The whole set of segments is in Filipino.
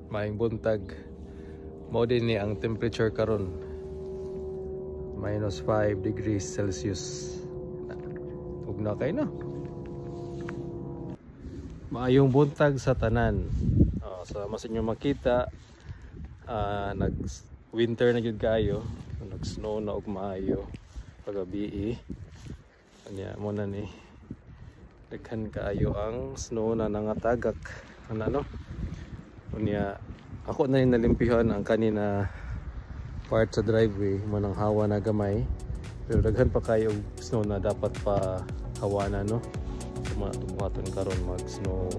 maing buntag. Mao din ni ang temperature karon. -5 degrees Celsius. Ug na kay na. Maayong buntag sa tanan. Sa mas inyo makita, nag winter na gyud kayo, nag snow na og maayo pagabi. Anya mo na ni daghan kaayo ang snow na nangatagak ano. Unya ako na nalimpihan ang kanina part sa driveway mo nang hawa na gamay, pero daghan pa kayo og snow na dapat pa hawanan no. Tumaton karon mag snow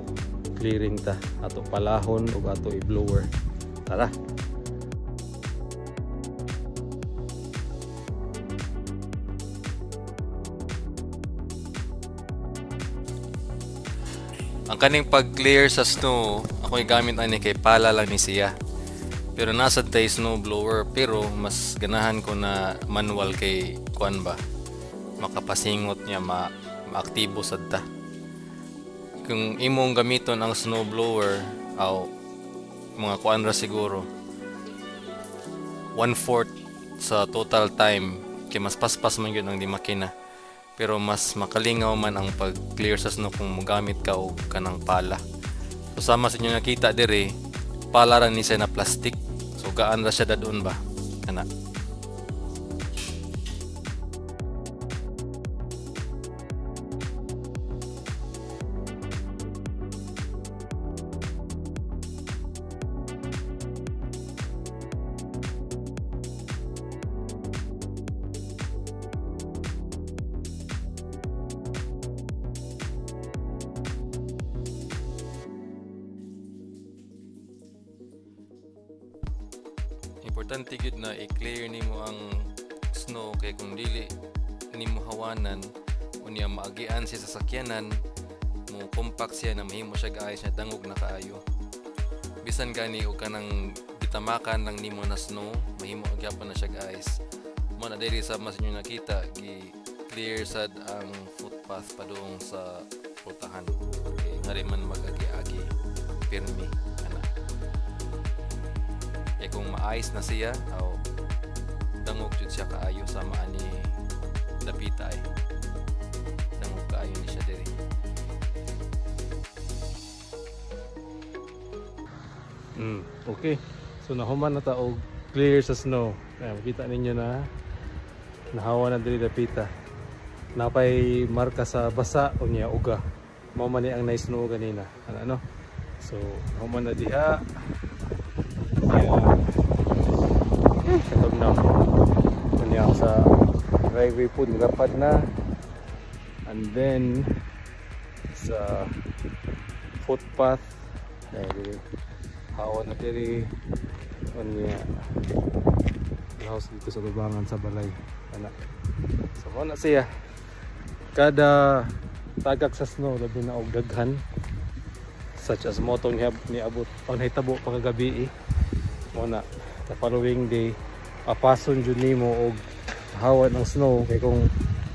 clearing ta ato palahon ug ato i-blower. Tara. Ang kaning pag-clear sa snow, ako gamit ani kay pala lang ni siya. Pero nasa tay snow blower, pero mas ganahan ko na manual kay kuan ba. Makapasingot niya maaktibo sad ta. Kung imong gamiton ang snow blower aw mga kuan ra siguro 1/4 sa total time kay mas paspas man gyud ang di makina. Pero mas makalingaw man ang pag-clear sa snow kung mogamit ka og kanang pala. So sama sa inyo nakita dire, pala ra ni siya na plastic. So gaan ra siya dadon ba? Ana. Importante gud na i-clear nimo ang snow kay kung dili nimo hawanan unya maagian siya sa sakyanan mo compact siya na mahimo siya gaayos na dangog na kaayo. Bisan gani og kanang bitamakan lang nimo na snow mahimo gyapon na siya gaayos. Mo na diri sa mas inyo nakita gi-clear sad ang footpath padung sa putahan. Okay, ngari man mag-agi-agi pirmi. Kung maayos na siya o dangog jud siya kaayo sama ani dapita dangog kaayo ni siya diri. Okay, so nahuman na ta og clear sa snow. Makita ninyo na nahawa na diri dapita, napay marka sa basa unya uga mao man ni ang nice snow ganina ano. So nahuman na diha. Katog na kanya sa driveway po nilapad na, and then sa footpath dahil hawa na diri kanya house dito sa lubangan sa balay ana. So mo na siya kada tagak sa snow labi na og daghan such as motong ni abot pag nahitabo pagagabi mo na the following day papason jud nimo og hawa ng snow kay kung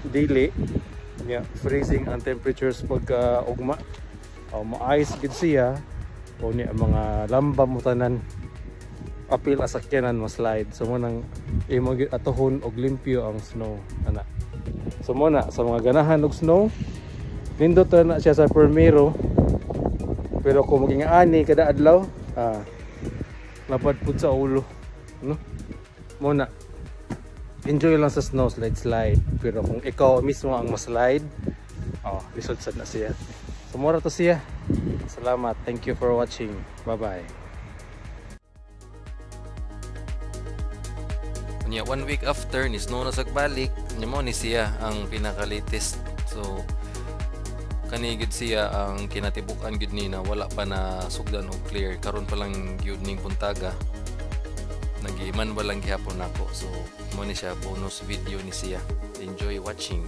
dili nya freezing ang temperatures pagka ugma ma-ice gid siya o niya mga lamba mo tanan apil asakyanan mo slide. So mo nang imo gid atohon og limpyo ang snow ana. So mo na sa mga ganahan og snow nindot na siya sa permiro, pero kung maging ani kada adlaw lapad pud sa ulo no. Muna enjoy lang sa snow slide, pero kung ikaw mismo ang ma-slide lisod sad na siya. So mura to siya. Salamat, thank you for watching, bye bye. Unya 1 week after ni snow na sagbalik nya mo ni siya ang pinaka-latest. So kanigid siya ang kinatibukan gid ni na wala pa na sugdan o clear karon pa lang gyud ning puntaga nagiman ba lang gihapon nako. So mo ni siya bonus video ni siya. Enjoy watching.